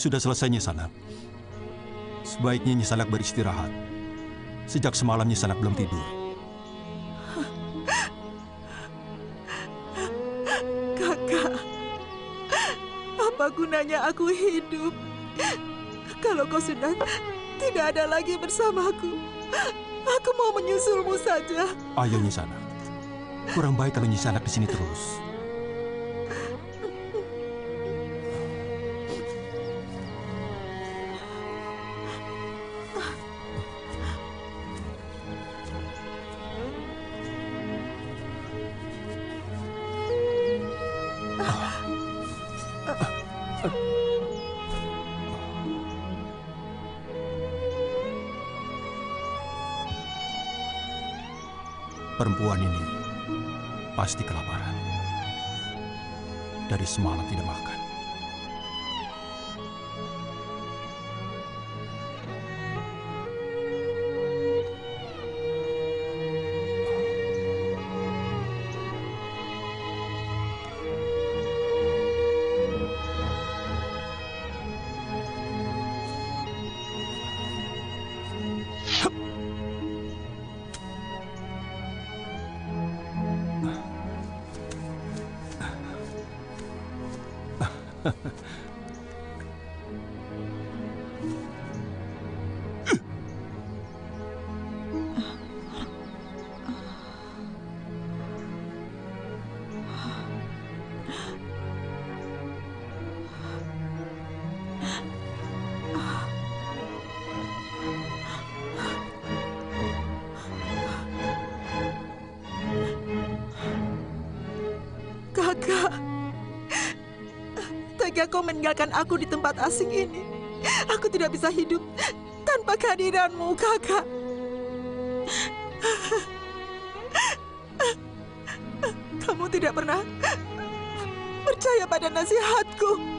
Sudah selesai Nyisanak. Sebaiknya Nyisanak beristirahat. Sejak semalam Nyisanak belum tidur. Kakak, apa gunanya aku hidup kalau kau sudah tidak ada lagi bersamaku? Aku mau menyusulmu saja. Ayo Nyisanak. Kurang baik kalau Nyisanak di sini terus. Perempuan ini pasti kelaparan. Dari semalam tidak makan. Kakak, tega kau meninggalkan aku di tempat asing ini. Aku tidak bisa hidup tanpa kehadiranmu, Kakak. Kamu tidak pernah percaya pada nasihatku.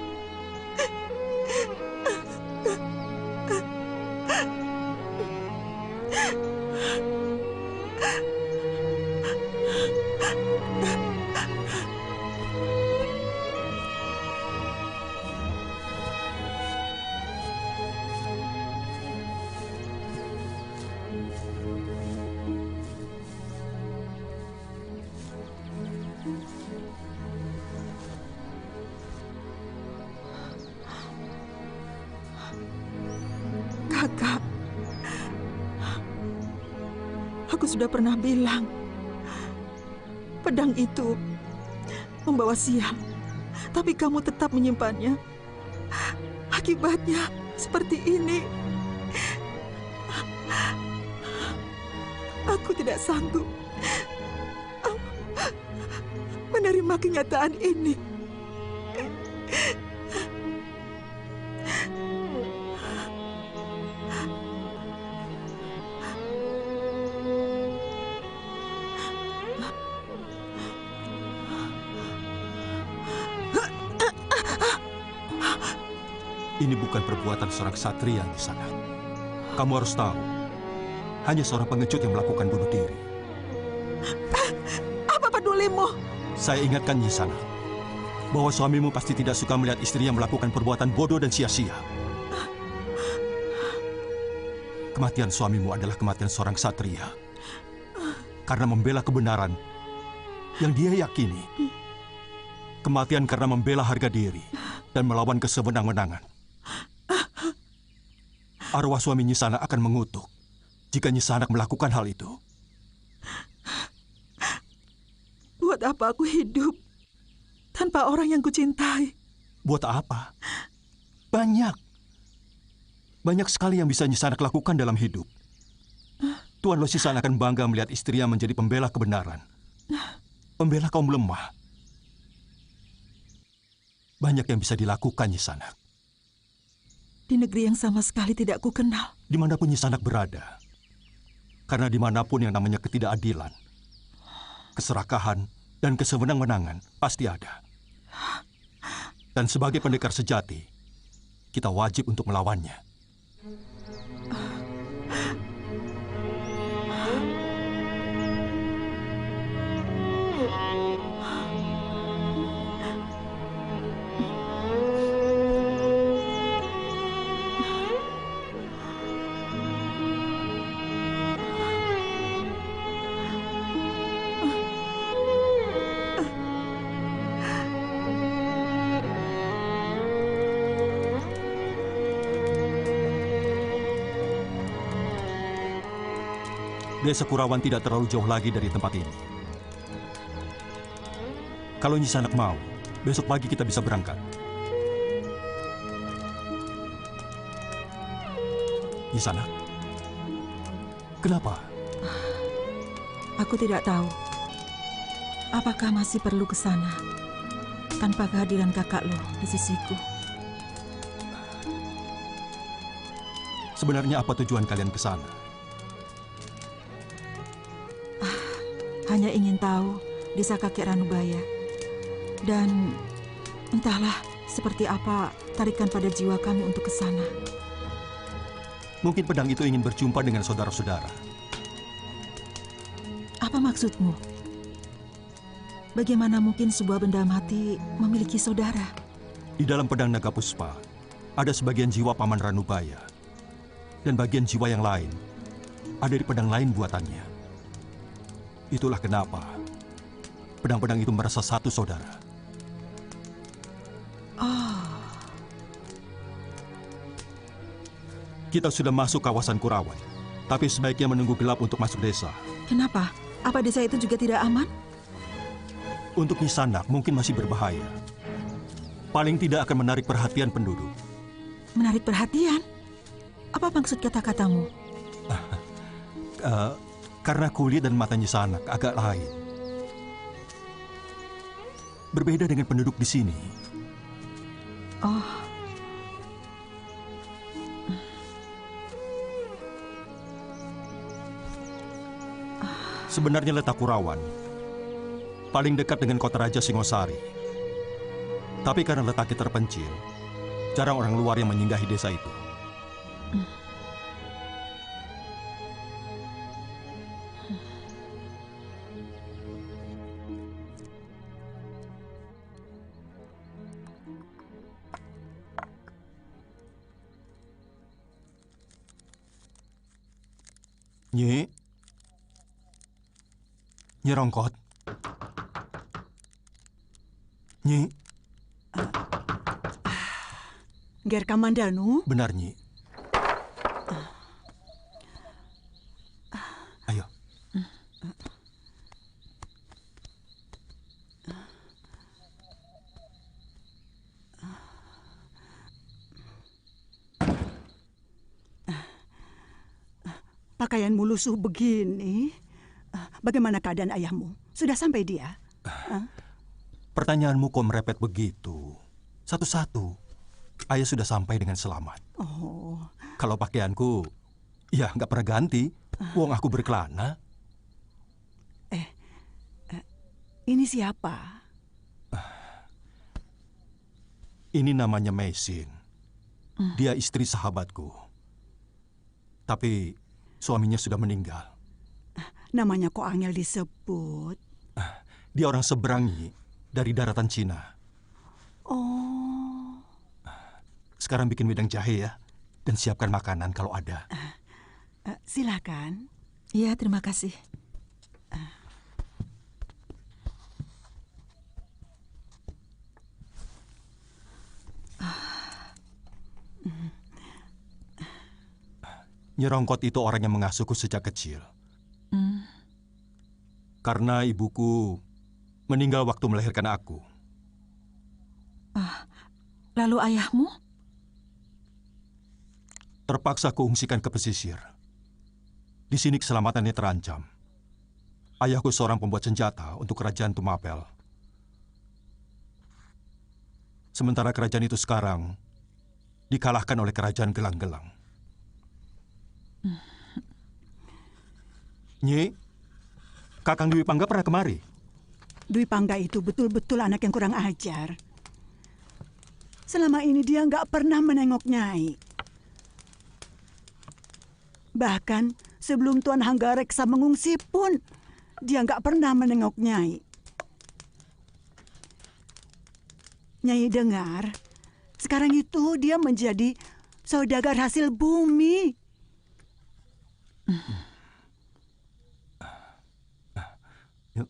Kakak, aku sudah pernah bilang, pedang itu membawa sial, tapi kamu tetap menyimpannya. Akibatnya seperti ini. Aku tidak sanggup menerima kenyataan ini. Ini bukan perbuatan seorang satria di sana. Kamu harus tahu, hanya seorang pengecut yang melakukan bunuh diri. Apa pedulimu? Saya ingatkan Nyisana, bahwa suamimu pasti tidak suka melihat istrinya melakukan perbuatan bodoh dan sia-sia. Kematian suamimu adalah kematian seorang satria. Karena membela kebenaran yang dia yakini. Kematian karena membela harga diri dan melawan kesewenang-wenangan. Arwah suami Nyisana akan mengutuk jika Nyisana melakukan hal itu. Buat apa aku hidup tanpa orang yang kucintai? Buat apa? Banyak. Banyak sekali yang bisa Nyisana lakukan dalam hidup. Tuan Lo Sisan akan bangga melihat istrinya menjadi pembela kebenaran. Pembela kaum lemah. Banyak yang bisa dilakukan, Nyisana. Di negeri yang sama sekali tidak kukenal. Dimanapun Nyisana berada. Karena dimanapun yang namanya ketidakadilan, keserakahan, dan kesewenang-wenangan pasti ada. Dan sebagai pendekar sejati, kita wajib untuk melawannya. Desa Kurawan tidak terlalu jauh lagi dari tempat ini. Kalau Nyisanak mau, besok pagi kita bisa berangkat. Nyisanak? Kenapa? Aku tidak tahu. Apakah masih perlu ke sana tanpa kehadiran kakak lo di sisiku? Sebenarnya apa tujuan kalian ke sana? Hanya ingin tahu desa kakek Ranubaya. Dan entahlah seperti apa tarikan pada jiwa kami untuk ke sana. Mungkin pedang itu ingin berjumpa dengan saudara-saudara. Apa maksudmu? Bagaimana mungkin sebuah benda mati memiliki saudara? Di dalam pedang naga puspa, ada sebagian jiwa Paman Ranubaya. Dan bagian jiwa yang lain ada di pedang lain buatannya. Itulah kenapa pedang-pedang itu merasa satu saudara. Oh. Kita sudah masuk kawasan Kurawan, tapi sebaiknya menunggu gelap untuk masuk desa. Kenapa? Apa desa itu juga tidak aman? Untuk Nyisanak mungkin masih berbahaya. Paling tidak akan menarik perhatian penduduk. Menarik perhatian? Apa maksud kata-katamu? Karena kulit dan mata Nyisanak agak lain. Berbeda dengan penduduk di sini. Oh. Sebenarnya letak Kurawan paling dekat dengan kota Raja Singosari. Tapi karena letaknya terpencil, jarang orang luar yang menyinggahi desa itu. Nyi Rongkot. Nyi. Ger Kamandanu? Benar, Nyi. Ayo. Pakaianmu lusuh begini. Bagaimana keadaan ayahmu? Sudah sampai dia? Pertanyaanmu kok merepet begitu? Satu-satu. Ayah sudah sampai dengan selamat. Oh. Kalau pakaianku, ya nggak pernah ganti. Wong aku berkelana. Ini siapa? Ini namanya Mesin. Dia istri sahabatku. Tapi suaminya sudah meninggal. Namanya kok angel disebut. Dia orang seberangi dari daratan Cina. Oh, Sekarang bikin wedang jahe ya. Dan siapkan makanan kalau ada. silakan. Iya, terima kasih. Nyi Rongkot itu orang yang mengasuhku sejak kecil. Karena ibuku meninggal waktu melahirkan aku. Lalu ayahmu? Terpaksa kuungsikan ke pesisir. Di sini keselamatannya terancam. Ayahku seorang pembuat senjata untuk kerajaan Tumapel. Sementara kerajaan itu sekarang dikalahkan oleh kerajaan Gelang-Gelang. Nyi, Kakang Dwi Pangga pernah kemari? Dwi Pangga itu betul-betul anak yang kurang ajar. Selama ini dia nggak pernah menengok Nyai. Bahkan sebelum Tuan Hanggareksa mengungsi pun, dia nggak pernah menengok Nyai. Nyai dengar, sekarang itu dia menjadi saudagar hasil bumi. Yuk.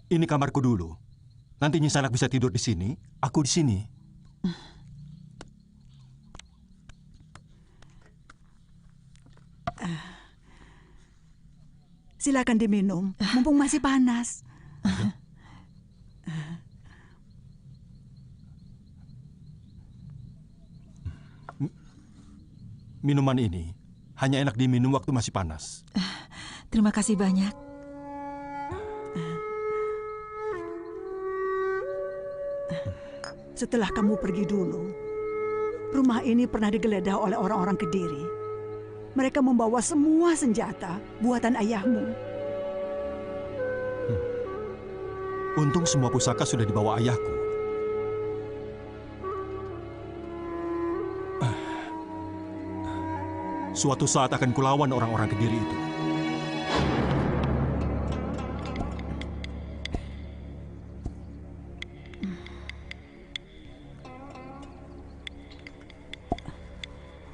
Ini kamarku dulu. Nanti Nyi Sanak bisa tidur di sini, aku di sini. Silakan diminum, mumpung masih panas. Minuman ini hanya enak diminum waktu masih panas. Terima kasih banyak. Setelah kamu pergi dulu, rumah ini pernah digeledah oleh orang-orang Kediri. Mereka membawa semua senjata buatan ayahmu. Untung semua pusaka sudah dibawa ayahku. Suatu saat akan kulawan orang-orang Kediri itu.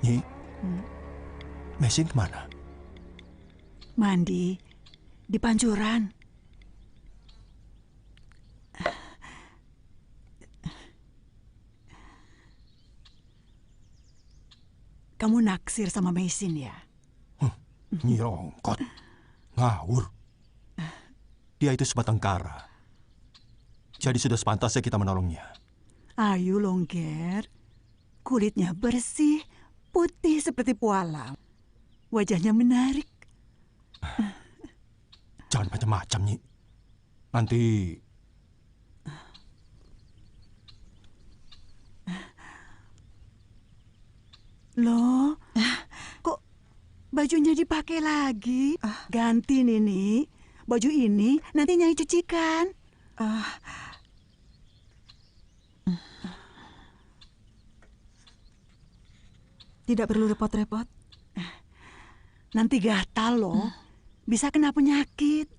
Nyi, Mesin kemana? Mandi di pancuran. Kamu naksir sama Mesin ya? Nyi Rongkot. Ngawur. Dia itu sebatang kara. Jadi sudah sepantasnya kita menolongnya. Ayo Longger. Kulitnya bersih, putih seperti pualam. Wajahnya menarik. Jangan macam-macam, Nyi. Nanti Loh, kok bajunya dipakai lagi? Ganti Nini. Baju ini nanti Nyai cucikan. Tidak perlu repot-repot. Nanti gatal loh. Bisa kena penyakit.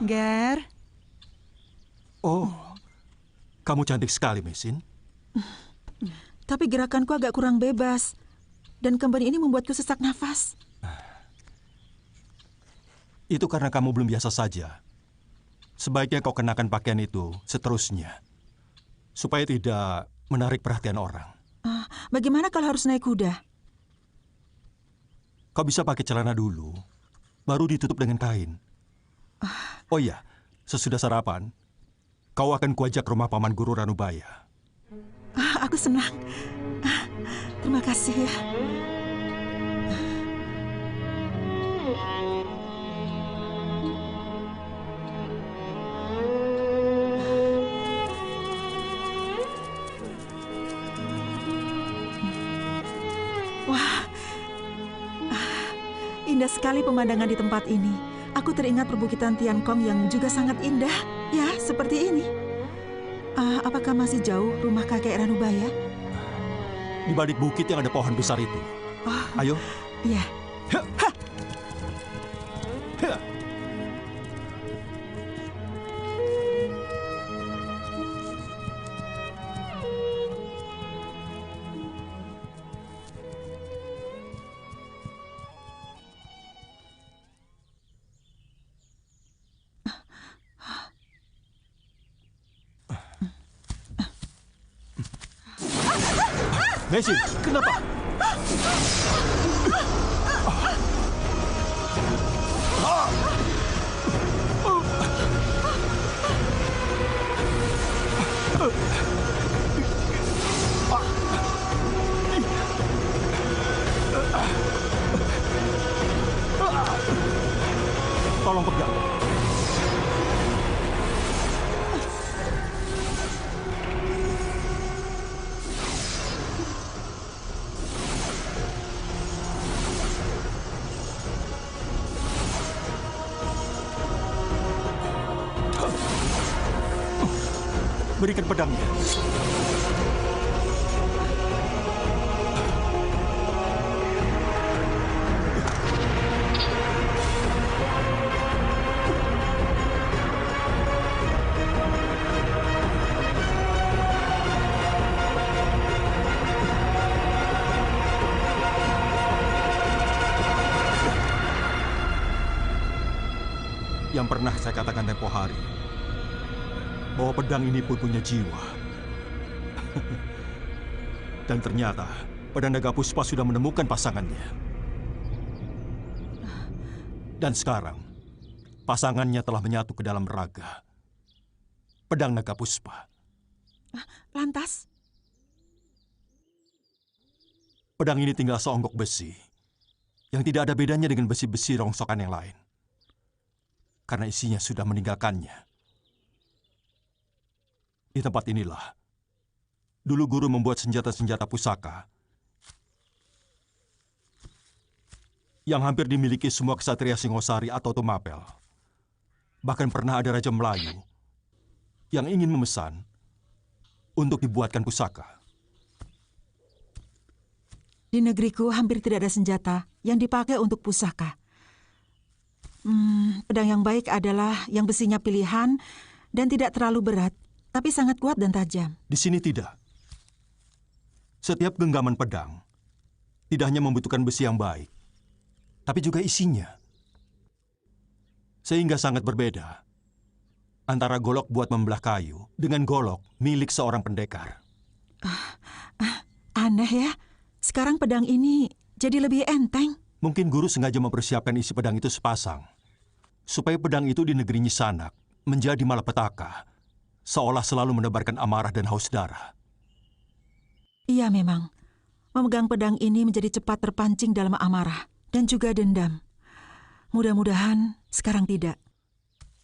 Ger, oh, kamu cantik sekali, Mesin. Tapi gerakanku agak kurang bebas. Dan kemben ini membuatku sesak nafas. Itu karena kamu belum biasa saja. Sebaiknya kau kenakan pakaian itu seterusnya. Supaya tidak menarik perhatian orang. Bagaimana kalau harus naik kuda? Kau bisa pakai celana dulu, baru ditutup dengan kain. Oh iya, sesudah sarapan, kau akan kuajak rumah Paman Guru Ranubaya. Aku senang. Terima kasih ya. indah sekali pemandangan di tempat ini. Aku teringat perbukitan Tiankong yang juga sangat indah. Ya, seperti ini. Apakah masih jauh rumah kakek Ranubaya? Di balik bukit yang ada pohon besar itu. Oh, Ayo. iya. Mesin, kenapa? Tolong pegang. Berikan pedangnya. Yang pernah saya katakan tempo hari, bahwa pedang ini pun punya jiwa. Dan ternyata, pedang Naga Puspa sudah menemukan pasangannya. Dan sekarang, pasangannya telah menyatu ke dalam raga. Pedang Naga Puspa. Lantas? Pedang ini tinggal seonggok besi, yang tidak ada bedanya dengan besi-besi rongsokan yang lain. Karena isinya sudah meninggalkannya. Di tempat inilah, dulu guru membuat senjata-senjata pusaka yang hampir dimiliki semua ksatria Singosari atau Tumapel. Bahkan pernah ada Raja Melayu yang ingin memesan untuk dibuatkan pusaka. Di negeriku hampir tidak ada senjata yang dipakai untuk pusaka. Pedang yang baik adalah yang besinya pilihan dan tidak terlalu berat, tapi sangat kuat dan tajam. Di sini tidak. Setiap genggaman pedang tidak hanya membutuhkan besi yang baik, tapi juga isinya. Sehingga sangat berbeda antara golok buat membelah kayu dengan golok milik seorang pendekar. Aneh ya, sekarang pedang ini jadi lebih enteng. Mungkin guru sengaja mempersiapkan isi pedang itu sepasang, supaya pedang itu di negeri Nyisanak menjadi malapetaka, seolah selalu menebarkan amarah dan haus darah. Iya memang, memegang pedang ini menjadi cepat terpancing dalam amarah dan juga dendam. Mudah-mudahan sekarang tidak.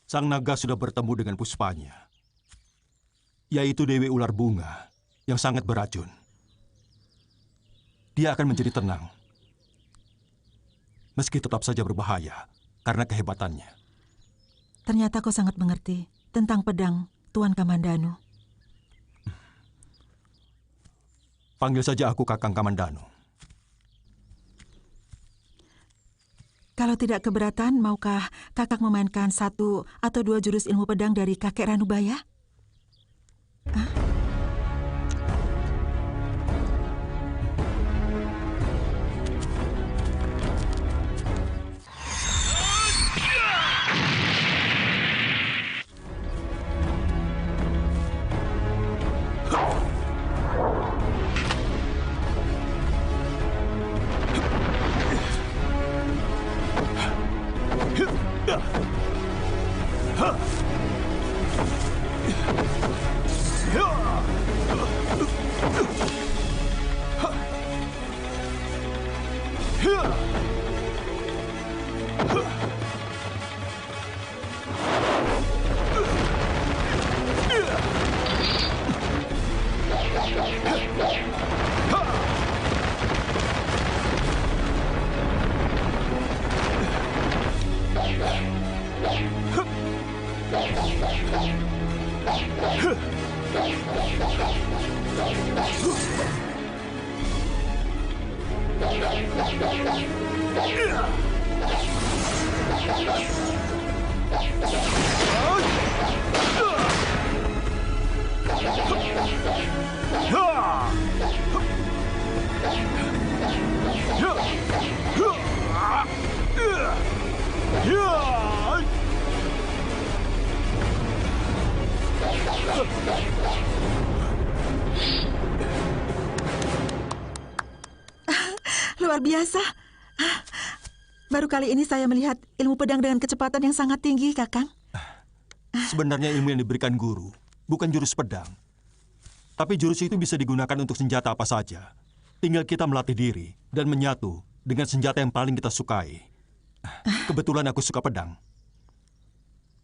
Sang naga sudah bertemu dengan puspanya, yaitu Dewi Ular Bunga yang sangat beracun. Dia akan menjadi tenang, meski tetap saja berbahaya karena kehebatannya. Ternyata kau sangat mengerti tentang pedang, Tuan Kamandanu. Panggil saja aku Kakang Kamandanu. Kalau tidak keberatan, maukah kakak memainkan 1 atau 2 jurus ilmu pedang dari kakek Ranubaya? Luar biasa. Baru kali ini saya melihat ilmu pedang dengan kecepatan yang sangat tinggi, Kakang. Sebenarnya ilmu yang diberikan guru bukan jurus pedang. Tapi jurus itu bisa digunakan untuk senjata apa saja. Tinggal kita melatih diri dan menyatu dengan senjata yang paling kita sukai. Kebetulan aku suka pedang.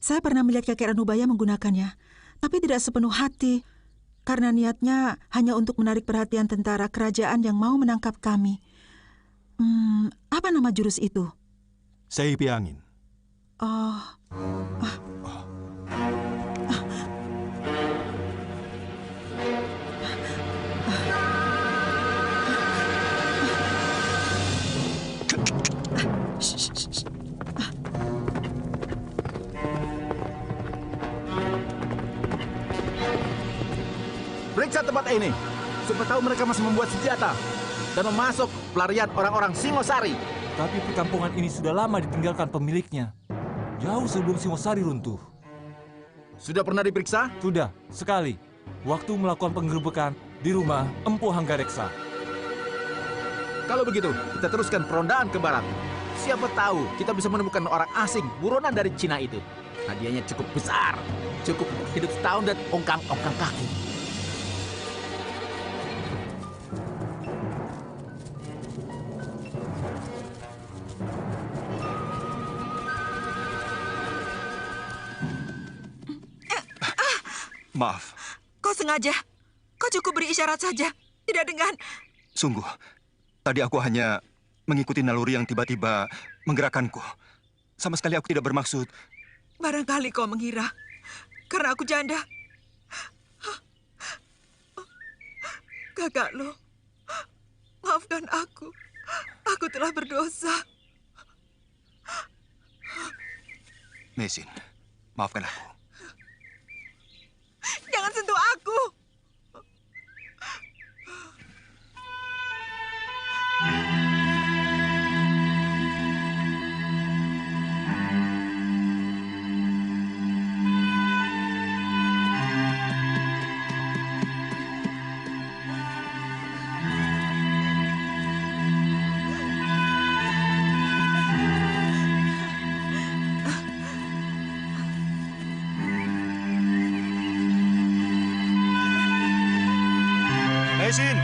Saya pernah melihat kakek Ranubaya menggunakannya, tapi tidak sepenuh hati. Karena niatnya hanya untuk menarik perhatian tentara kerajaan yang mau menangkap kami. Apa nama jurus itu? Seipi angin. Oh. Periksa tempat ini. Siapa tahu mereka masih membuat senjata dan memasuk pelarian orang-orang Singosari. Tapi perkampungan ini sudah lama ditinggalkan pemiliknya. Jauh sebelum Singosari runtuh. Sudah pernah diperiksa? Sudah, sekali. Waktu melakukan penggerebekan di rumah Empu Hanggareksa. Kalau begitu, kita teruskan perondaan ke barat. Siapa tahu kita bisa menemukan orang asing buronan dari Cina itu. Hadiahnya cukup besar. Cukup hidup setahun dan ongkang-ongkang kaki. Maaf. Kau sengaja? Kau cukup beri isyarat saja, tidak dengan... Sungguh, tadi aku hanya mengikuti naluri yang tiba-tiba menggerakkanku. Sama sekali aku tidak bermaksud. Barangkali kau mengira, karena aku janda. Kakak lo, maafkan aku. Aku telah berdosa. Mesin, maafkan aku. Jangan sentuh aku. Mesin!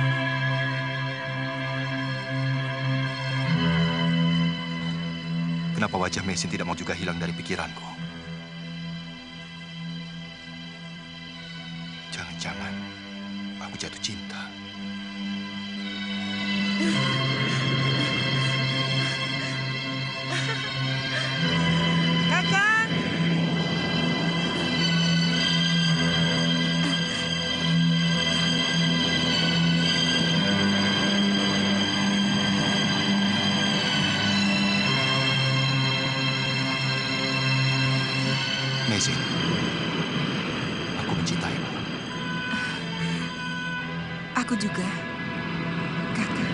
Kenapa wajah Mesin tidak mau juga hilang dari pikiranku? Jangan-jangan aku jatuh cinta. Kakak! Mesin, aku mencintaimu. Aku juga, Kakak.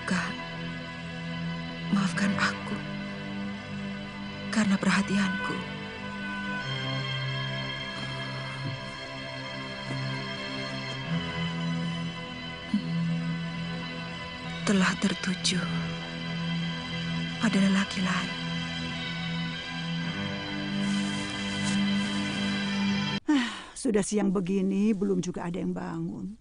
Kak, maafkan aku karena perhatianku. Telah tertuju pada lelaki lain. Sudah siang begini, belum juga ada yang bangun.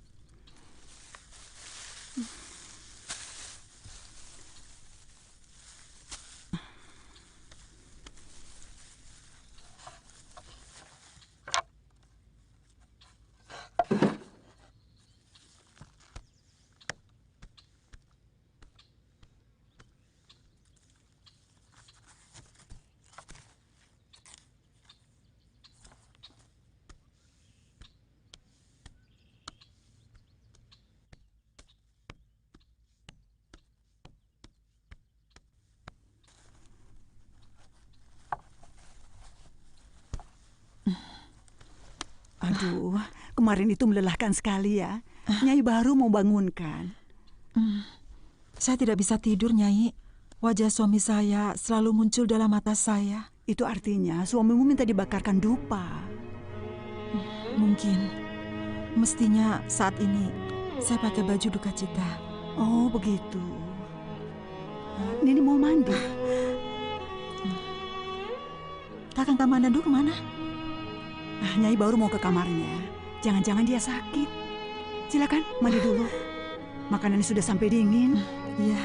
Aduh, kemarin itu melelahkan sekali ya. Nyai baru mau bangunkan. Saya tidak bisa tidur, Nyai. Wajah suami saya selalu muncul dalam mata saya. Itu artinya suamimu minta dibakarkan dupa. Mungkin. Mestinya saat ini saya pakai baju duka cita. Oh, begitu. Nini mau mandi. Kakang Kamandanu kemana? Nyai baru mau ke kamarnya. Jangan-jangan dia sakit. Silakan, mandi dulu. Makanannya sudah sampai dingin. Iya.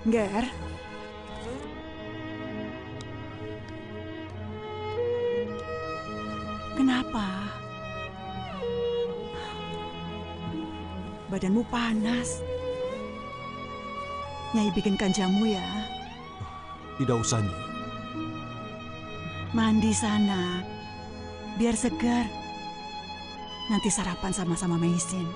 Ger. Kenapa? Badanmu panas. Nyai bikinkan jamu ya. Tidak usah, Nyi. Mandi sana. Biar segar. Nanti sarapan sama-sama Maisin.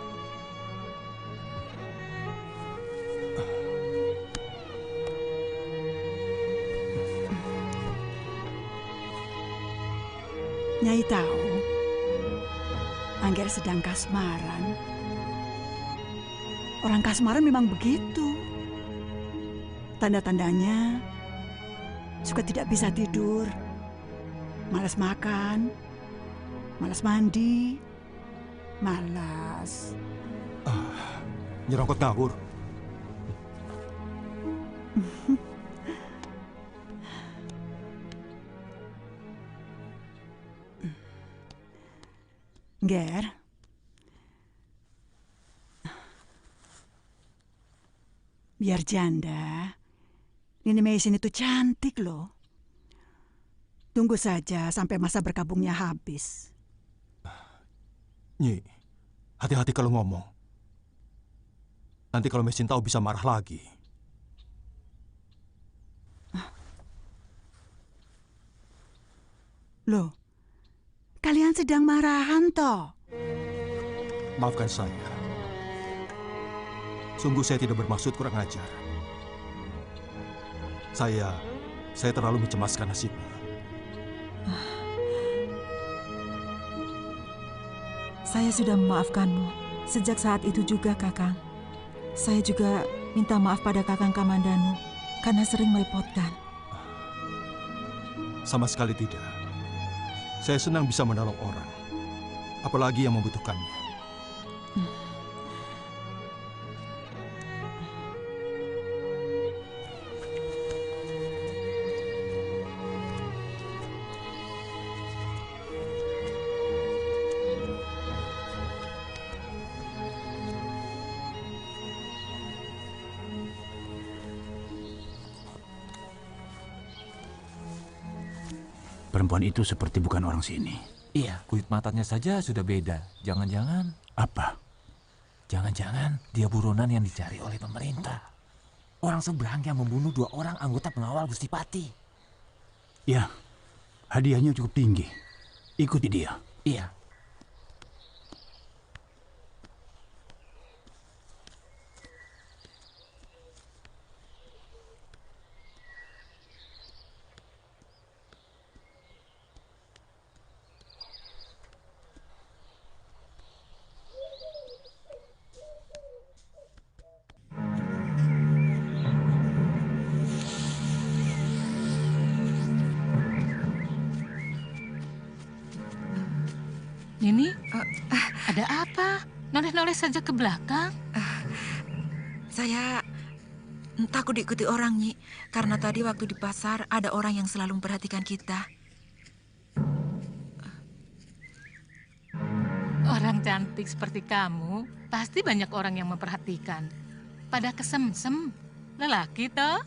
Nyai tahu, Angger sedang kasmaran. Orang kasmaran memang begitu. Tanda-tandanya suka tidak bisa tidur, malas makan, malas mandi, malas. Nyerongkot ngawur. Ger, biar janda, Nini Maisin itu cantik loh. Tunggu saja sampai masa berkabungnya habis. Nyi, hati-hati kalau ngomong. Nanti kalau Maisin tahu bisa marah lagi. Loh, kalian sedang marahan toh? Maafkan saya. Sungguh saya tidak bermaksud kurang ajar. Saya terlalu mencemaskan nasibnya. Saya sudah memaafkanmu. Sejak saat itu juga, Kakang. Saya juga minta maaf pada Kakang Kamandanu karena sering merepotkan. Sama sekali tidak. Saya senang bisa menolong orang, apalagi yang membutuhkannya. Perempuan itu seperti bukan orang sini. Iya, kulit matanya saja sudah beda. Jangan-jangan... Apa? Jangan-jangan dia buronan yang dicari oleh pemerintah. Orang seberang yang membunuh 2 orang anggota pengawal Gusti Pati. Ya, hadiahnya cukup tinggi. Ikuti dia. Iya. Nini, ada apa? Noleh-noleh saja ke belakang. Saya takut diikuti orang, Nyi. Karena tadi waktu di pasar ada orang yang selalu memperhatikan kita. Orang cantik seperti kamu, pasti banyak orang yang memperhatikan. Pada kesemsem, lelaki toh?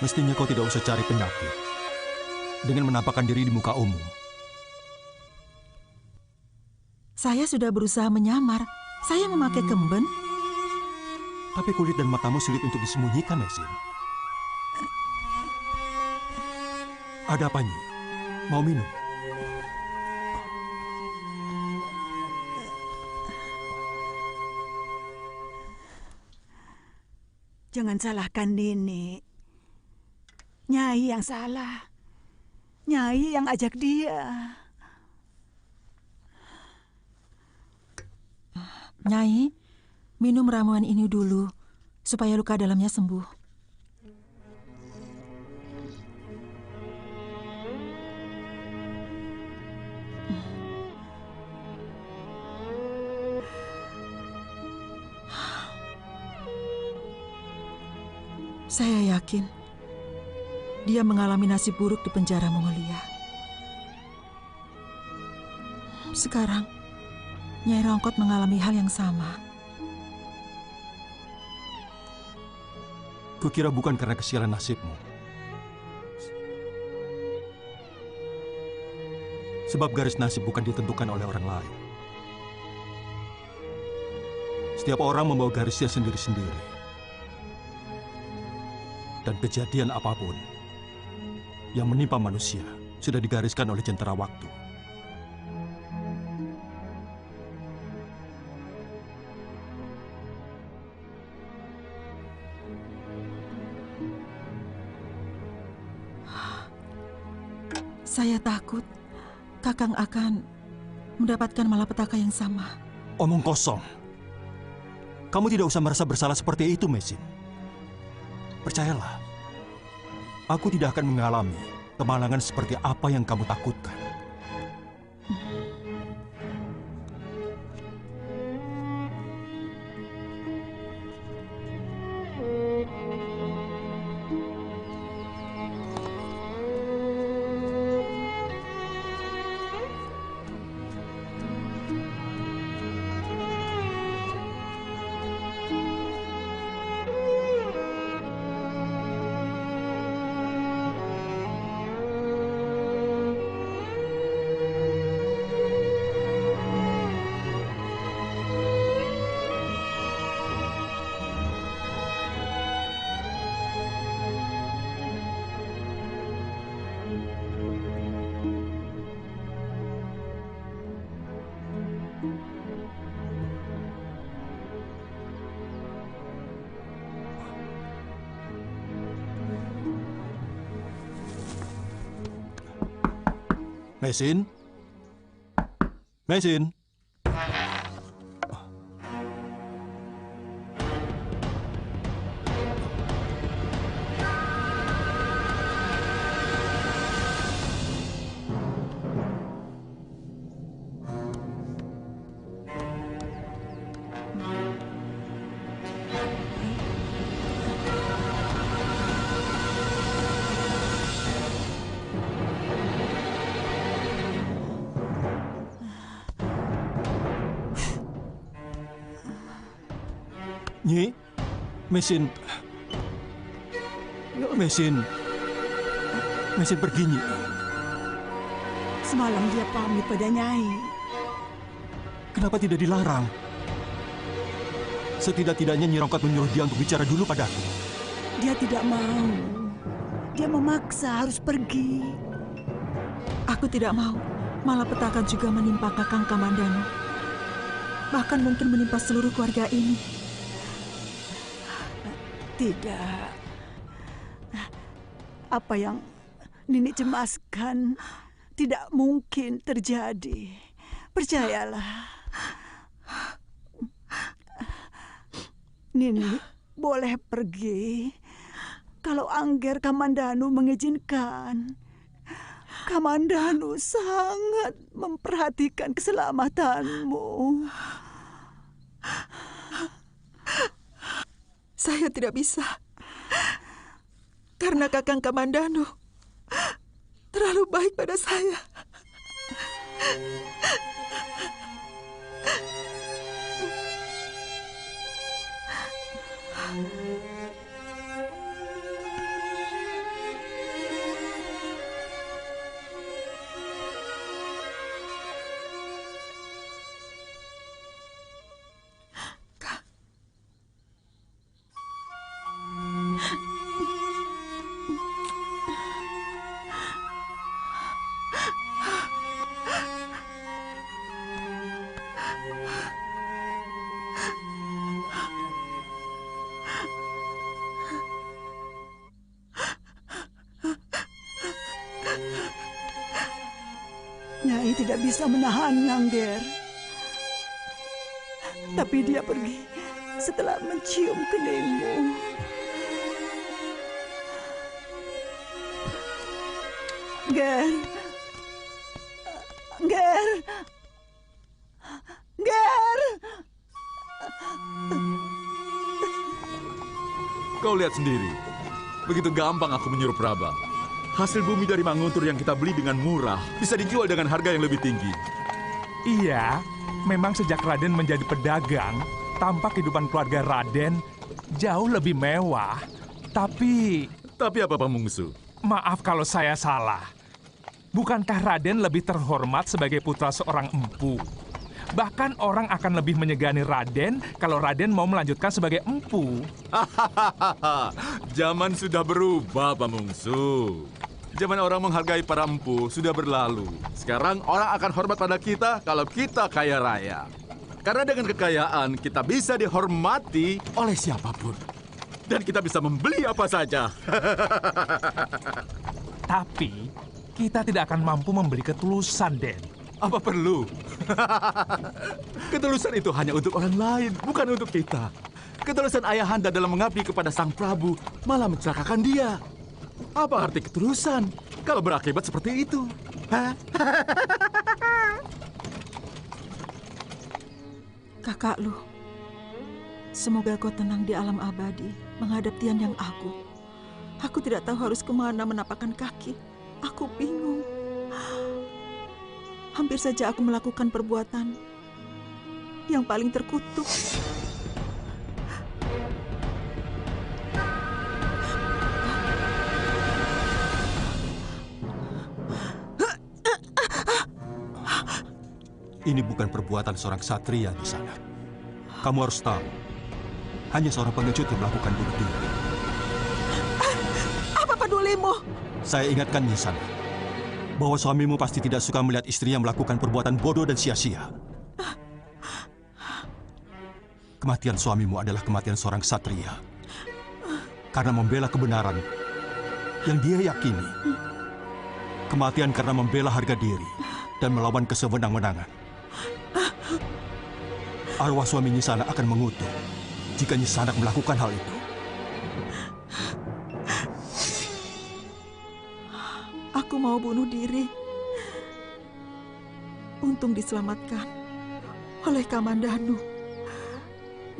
Mestinya kau tidak usah cari penyakit dengan menampakkan diri di muka umum. Saya sudah berusaha menyamar. Saya memakai kemben. Tapi kulit dan matamu sulit untuk disembunyikan, Mesin. Ada apa, Nyi? Mau minum? Jangan salahkan Nini. Nyai yang salah. Nyai yang ajak dia. Nyai, minum ramuan ini dulu supaya luka dalamnya sembuh. Saya yakin dia mengalami nasib buruk di penjara Mongolia. Sekarang, Nyai Rongkot mengalami hal yang sama. Kukira bukan karena kesialan nasibmu. Sebab garis nasib bukan ditentukan oleh orang lain. Setiap orang membawa garisnya sendiri-sendiri. Dan kejadian apapun yang menimpa manusia sudah digariskan oleh jentera waktu. Saya takut Kakang akan mendapatkan malapetaka yang sama. Omong kosong. Kamu tidak usah merasa bersalah seperti itu, Mesin. Percayalah, aku tidak akan mengalami kemalangan seperti apa yang kamu takutkan. Mesin? Mesin? Nyi, Mesin pergi, Nyi. Semalam dia pamit pada Nyai. Kenapa tidak dilarang? Setidak-tidaknya Nyi Rongkot menyuruh dia untuk bicara dulu padaku. Dia tidak mau. Dia memaksa harus pergi. Aku tidak mau. Malapetaka juga menimpa Kakang Kamandanu. Bahkan mungkin menimpa seluruh keluarga ini. Tidak. Apa yang Nini cemaskan tidak mungkin terjadi. Percayalah. Nini, boleh pergi kalau Angger Kamandanu mengizinkan. Kamandanu sangat memperhatikan keselamatanmu. Saya tidak bisa. Karena Kakang Kamandanu terlalu baik pada saya. Nyai tidak bisa menahannya, Angger. Tapi dia pergi setelah mencium keningmu. Ger. Ger. Ger. Kau lihat sendiri. Begitu gampang aku menyuruh Praba. Hasil bumi dari Manguntur yang kita beli dengan murah bisa dijual dengan harga yang lebih tinggi. Iya, memang sejak Raden menjadi pedagang, tampak kehidupan keluarga Raden jauh lebih mewah. Tapi apa, Pamungsu? Maaf kalau saya salah. Bukankah Raden lebih terhormat sebagai putra seorang empu? Bahkan orang akan lebih menyegani Raden kalau Raden mau melanjutkan sebagai empu. Zaman sudah berubah, Pamungsu. Zaman orang menghargai para empu sudah berlalu. Sekarang orang akan hormat pada kita kalau kita kaya raya. Karena dengan kekayaan kita bisa dihormati oleh siapapun. Dan kita bisa membeli apa saja. Tapi kita tidak akan mampu membeli ketulusan, Den. Apa perlu? Ketulusan itu hanya untuk orang lain, bukan untuk kita. Ketulusan Ayahanda dalam mengabdi kepada Sang Prabu malah mencelakakan dia. Apa arti ketulusan kalau berakibat seperti itu? Kakak Lu, semoga kau tenang di alam abadi menghadap Tian Yang Agung. Aku tidak tahu harus kemana menapakkan kaki. Aku bingung. Hampir saja aku melakukan perbuatan yang paling terkutuk. Ini bukan perbuatan seorang ksatria di sana. Kamu harus tahu, hanya seorang pengecut yang melakukan bunuh diri. Apa pedulimu? Saya ingatkan Nisana, bahwa suamimu pasti tidak suka melihat istrinya melakukan perbuatan bodoh dan sia-sia. Kematian suamimu adalah kematian seorang ksatria. Karena membela kebenaran yang dia yakini. Kematian karena membela harga diri dan melawan kesewenang-wenangan. Arwah suami Nisana akan mengutuk jika Nisana melakukan hal itu. Aku mau bunuh diri. Untung diselamatkan oleh Kamandanu.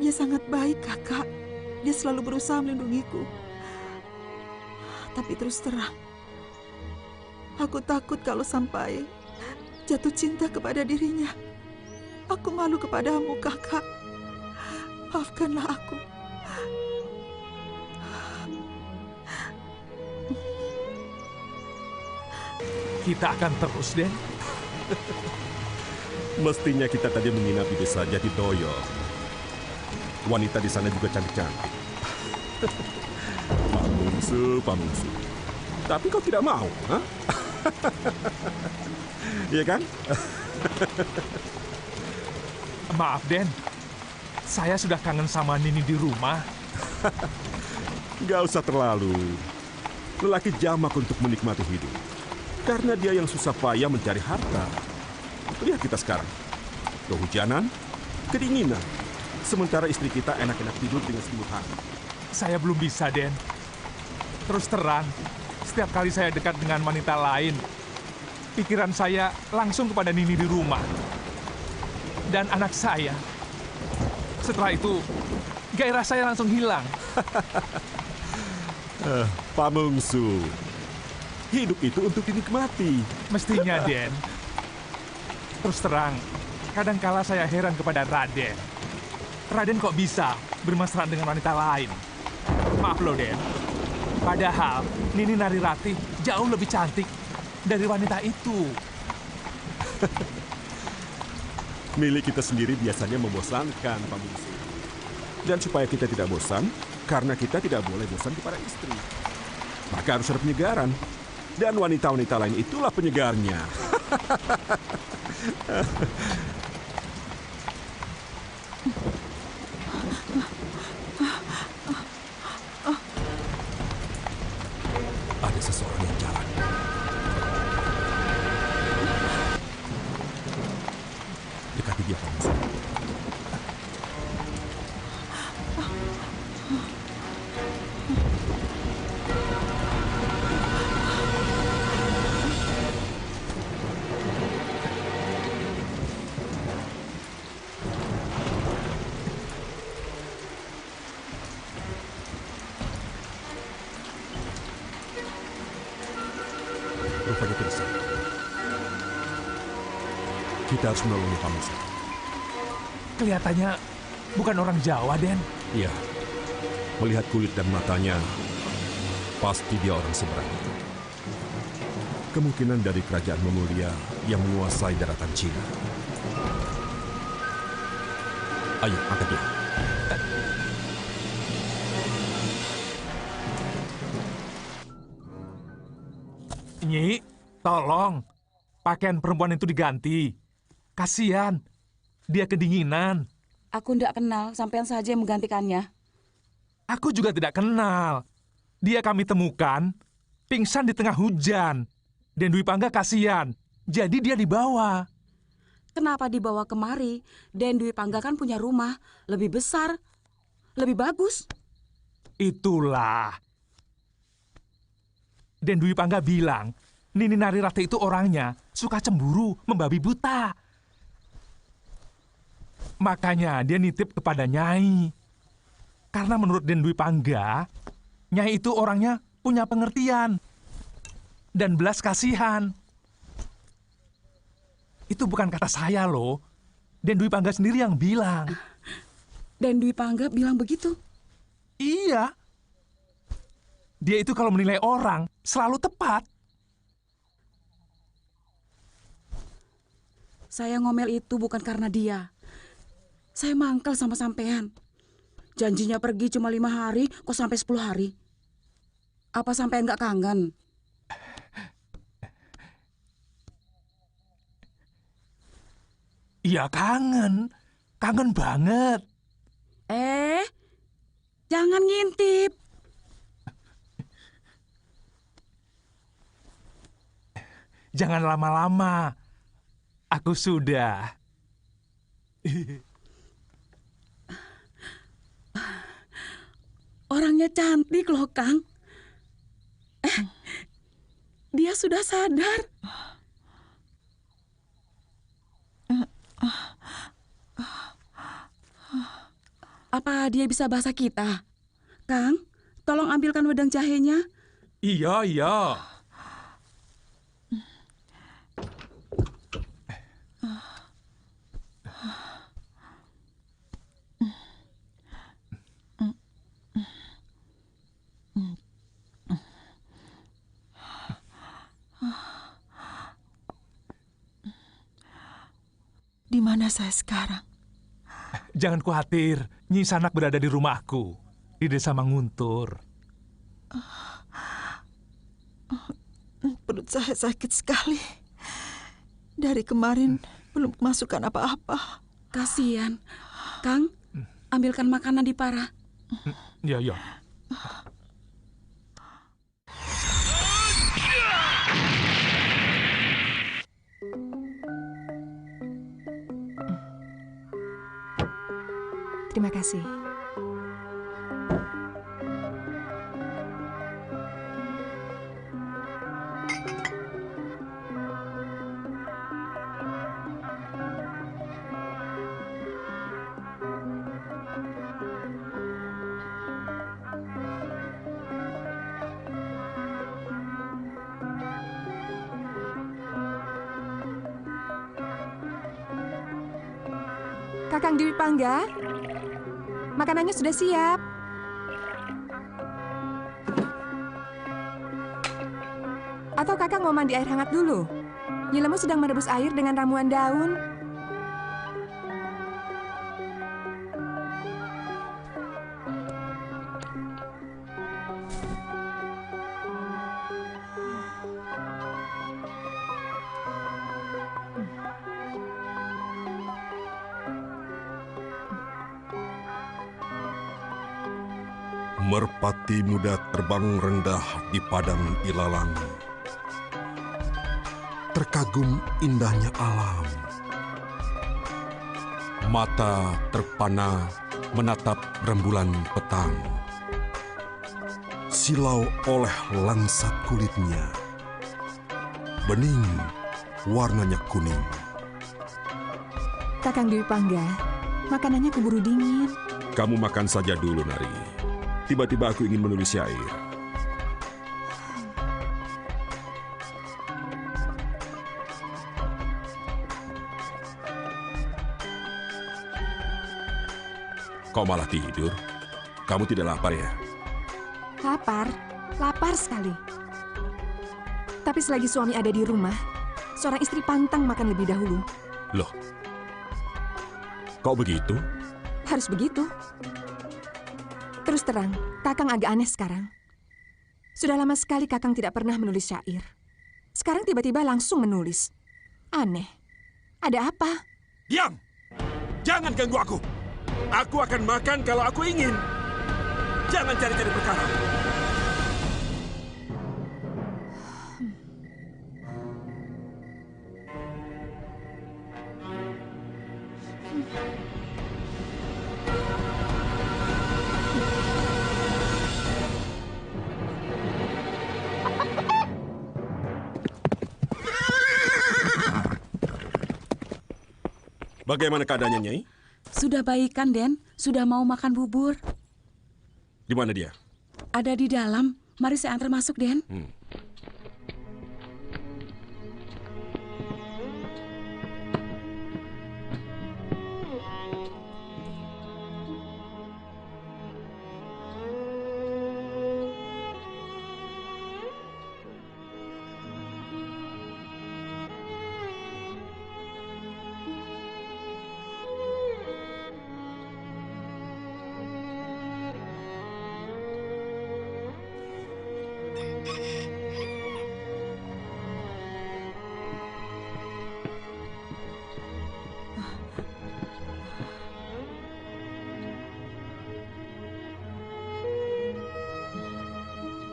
Dia sangat baik, Kakak. Dia selalu berusaha melindungiku. Tapi terus terang, aku takut kalau sampai jatuh cinta kepada dirinya. Aku malu kepadamu, Kakak. Maafkanlah aku. Kita akan terus, Den. Mestinya kita tadi menginap di desa Jatidoyo. Wanita di sana juga cantik-cantik. Pamungsu. Tapi kau tidak mau, ha? Iya kan? Maaf, Den. Saya sudah kangen sama Nini di rumah. Gak usah terlalu. Lelaki jamak untuk menikmati hidup. Karena dia yang susah payah mencari harta. Lihat kita sekarang. Kehujanan, kedinginan, Sementara istri kita enak-enak tidur dengan selimut hangat. Saya belum bisa, Den. Terus terang, setiap kali saya dekat dengan wanita lain, pikiran saya langsung kepada Nini di rumah. Dan anak saya. Setelah itu, gairah saya langsung hilang. Pak Mungsu, hidup itu untuk dinikmati. Mestinya, Den. Terus terang, kadangkala saya heran kepada Raden. Raden kok bisa bermesraan dengan wanita lain? Maaf loh, Den. Padahal Nini Narirati jauh lebih cantik dari wanita itu. Milik kita sendiri biasanya membosankan, Pak Mungsu. Dan supaya kita tidak bosan, karena kita tidak boleh bosan kepada istri. Maka harus ada penyegaran. Dan wanita-wanita lain itulah penyegarnya. Ada seseorang yang jalan. Dekati dia, Pak Mungsu. Rupanya bisa. Kita harus menolongnya, Pak Mungsu. Kelihatannya bukan orang Jawa, Den. Iya, melihat kulit dan matanya, pasti dia orang seberang. Kemungkinan dari kerajaan Mongolia yang menguasai daratan Cina. Ayo, angkat dia. Nyi, tolong. Pakaian perempuan itu diganti. Kasian, dia kedinginan. Aku tidak kenal, sampean saja yang menggantikannya. Aku juga tidak kenal. Dia kami temukan, pingsan di tengah hujan. Dan Dwi Pangga kasihan, jadi dia dibawa. Kenapa dibawa kemari? Dan Dwi Pangga kan punya rumah, lebih besar, lebih bagus. Itulah. Dan Dwi Pangga bilang, Nini Narirati itu orangnya suka cemburu, membabi buta. Makanya dia nitip kepada Nyai. Karena menurut Den Dwi Pangga, Nyai itu orangnya punya pengertian dan belas kasihan. Itu bukan kata saya loh. Den Dwi Pangga sendiri yang bilang. Dan Dwi Pangga bilang begitu? Iya. Dia itu kalau menilai orang selalu tepat. Saya ngomel itu bukan karena dia. Saya mangkel sama sampean. Janjinya pergi cuma 5 hari, kok sampai 10 hari? Apa sampean nggak kangen? Iya kangen. Kangen banget. Jangan ngintip. Jangan lama-lama. Aku sudah. Orangnya cantik loh, Kang. Dia sudah sadar. Apa dia bisa bahasa kita? Kang, tolong ambilkan wedang jahenya. Iya, iya. Di mana saya sekarang? Jangan khawatir, Nyi Sanak berada di rumahku, di desa Manguntur. Perut saya sakit sekali. Dari kemarin belum kemasukan apa-apa. Kasihan. Kang, ambilkan makanan di Para. Ya, ya. Terima kasih. Kakang Dwi Pangga, makanannya sudah siap. Atau kakang mau mandi air hangat dulu? Nyilemu sedang merebus air dengan ramuan daun. Merpati muda terbang rendah di padang ilalang. Terkagum indahnya alam. Mata terpana menatap rembulan petang. Silau oleh langsat kulitnya. Bening, warnanya kuning. Kakang Dwi Pangga, makanannya keburu dingin. Kamu makan saja dulu, Nari. Tiba-tiba aku ingin menulis syair. Kok malah tidur? Kamu tidak lapar ya? Lapar sekali. Tapi selagi suami ada di rumah, seorang istri pantang makan lebih dahulu. Loh, kok begitu? Harus begitu. Terus terang, Kakang agak aneh sekarang. Sudah lama sekali Kakang tidak pernah menulis syair. Sekarang tiba-tiba langsung menulis. Aneh. Ada apa? Diam! Jangan ganggu aku. Aku akan makan kalau aku ingin. Jangan cari-cari perkara. Bagaimana keadaannya, Nyai? Sudah baikan, Den. Sudah mau makan bubur. Di mana dia? Ada di dalam. Mari saya antar masuk, Den.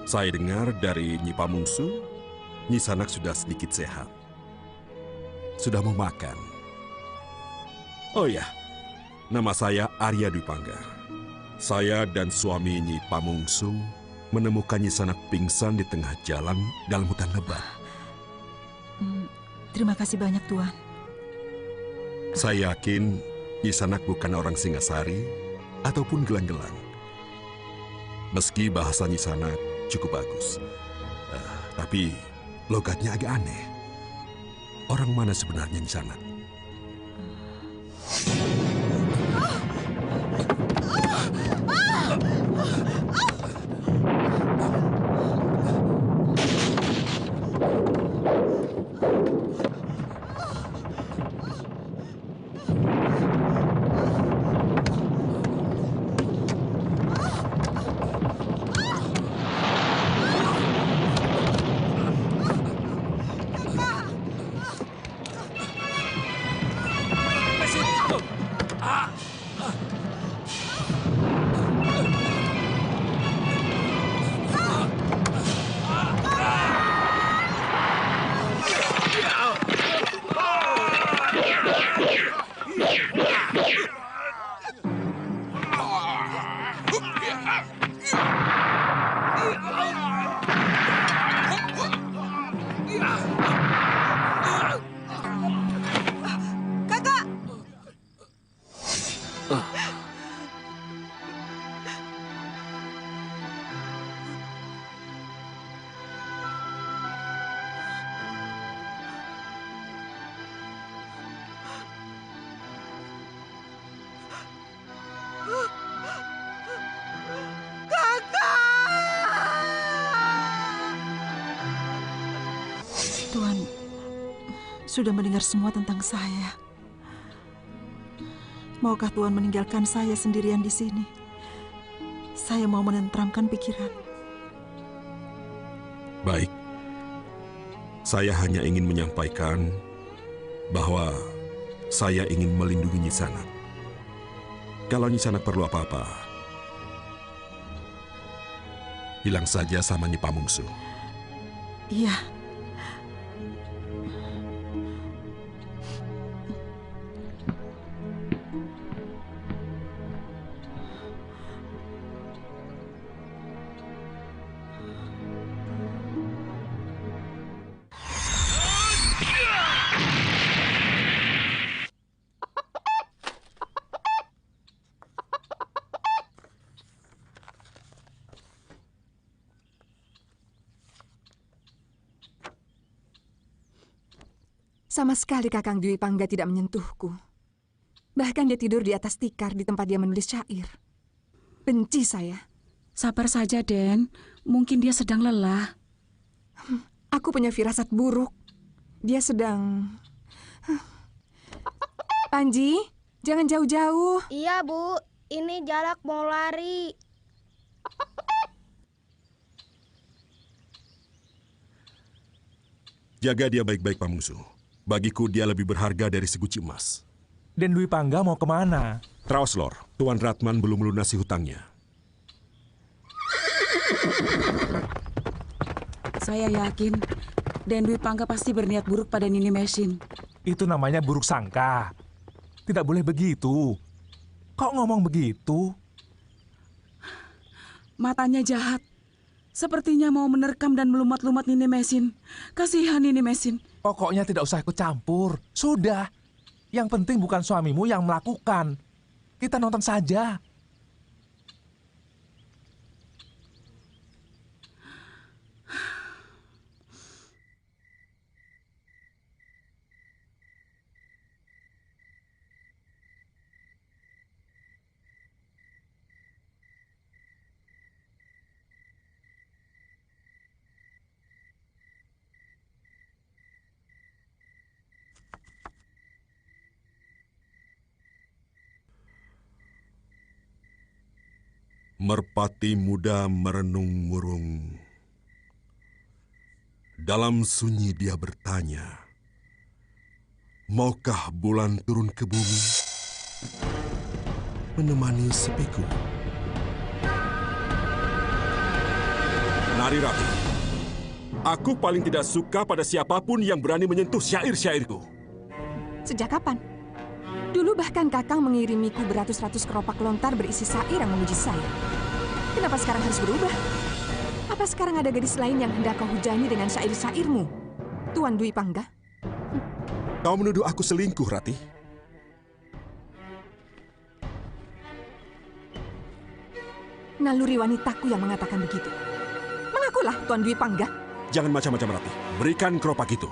Saya dengar dari Nyi Pamungsu, Nyi Sanak sudah sedikit sehat. Sudah mau makan. Oh ya, nama saya Arya Dwi Pangga. Saya dan suami Nyi Pamungsu menemukan Nyi Sanak pingsan di tengah jalan dalam hutan lebat. Terima kasih banyak, Tuan. Saya yakin Nyi Sanak bukan orang Singasari ataupun gelang-gelang. Meski bahasa Nyi Sanak cukup bagus, tapi logatnya agak aneh. Orang mana sebenarnya Nyi Sanak? Tuan sudah mendengar semua tentang saya. Maukah Tuan meninggalkan saya sendirian di sini? Saya mau menenteramkan pikiran. Baik. Saya hanya ingin menyampaikan bahwa saya ingin melindungi Nyi Sanak. Kalau Nyi Sanak perlu apa-apa, bilang saja sama Nyi Pamungsu. Iya. Sama sekali Kakang Dwi Pangga tidak menyentuhku. Bahkan dia tidur di atas tikar di tempat dia menulis syair. Benci saya. Sabar saja, Den. Mungkin dia sedang lelah. Aku punya firasat buruk. Dia sedang... Panji, jangan jauh-jauh. Iya, Bu. Ini Jalak mau lari. Jaga dia baik-baik, Pamungsu. Bagiku dia lebih berharga dari seguci emas. Den Dwi Pangga mau kemana? Traoslor, Tuan Ratman belum melunasi hutangnya. Saya yakin Den Dwi Pangga pasti berniat buruk pada Nini Mesin. Itu namanya buruk sangka. Tidak boleh begitu. Kok ngomong begitu? Matanya jahat. Sepertinya mau menerkam dan melumat-lumat Nini Mesin. Kasihan Nini Mesin. Pokoknya tidak usah ikut campur. Sudah. Yang penting bukan suamimu yang melakukan. Kita nonton saja. Merpati muda merenung murung. Dalam sunyi dia bertanya, maukah bulan turun ke bumi menemani sepiku? Nari Ratu, aku paling tidak suka pada siapapun yang berani menyentuh syair-syairku. Sejak kapan? Dulu bahkan Kakang mengirimiku beratus-ratus keropak lontar berisi syair yang memuji saya. Kenapa sekarang harus berubah? Apa sekarang ada gadis lain yang hendak kau hujani dengan syair-syairmu, Tuan Dwi Pangga? Kau menuduh aku selingkuh, Rati? Naluri wanitaku yang mengatakan begitu. Mengakulah, Tuan Dwi Pangga. Jangan macam-macam, Rati. Berikan keropak itu.